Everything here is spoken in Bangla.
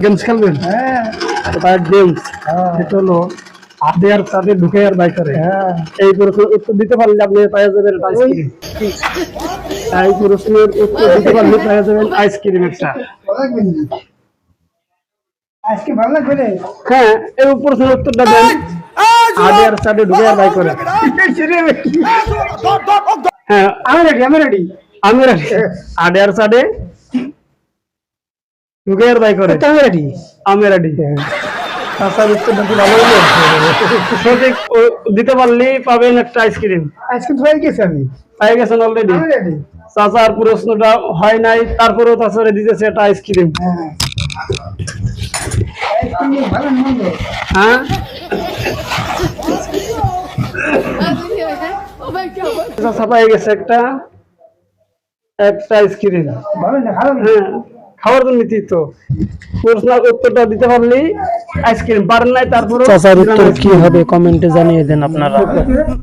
গেমস খেলবেন? হ্যাঁ গেমস এটা হলো হাতে আর সাথে ঢুকে আর বাই করে। এই প্রশ্নের উত্তর দিতে পারলে আপনি পেয়ে যাবেন আইসক্রিম। এই প্রশ্নের উত্তর দিতে পারলে পেয়ে যাবেন আইসক্রিম একটা। আজকে ভালো লাগবে রে। হ্যাঁ, এই প্রশ্নের উত্তরটা দেন হাতে আর সাথে ঢুকে আর বাই করে। হ্যাঁ আমি রেডি আমি রাজি। হাতে আর সাথে ঢুকে আর বাই করে। আমি রেডি। আমি রাজি। আচ্ছা, উত্তর নাকি ভালো হলো। সঠিক দিতে পারলেই পাবেন একটা আইসক্রিম। আজকে ধরে গেছি আমি। পেয়ে গেছেন অলরেডি। আমি রেডি। চাচার প্রশ্নটা হয় নাই, তারপরেও চাচারে দিতেছে একটা আইসক্রিম। হ্যাঁ আইসক্রিম ভালো মন্দ। হ্যাঁ চাচা পেয়ে গেছে একটা আইসক্রিম। ভালো না ভালো না। হ্যাঁ, খাওয়ার জন্য তো প্রশ্নের উত্তরটা দিতে পারলেই আইসক্রিম, পারেন নাই তারপরে চাচার উত্তর কি হবে কমেন্টে জানিয়ে দেন আপনারা।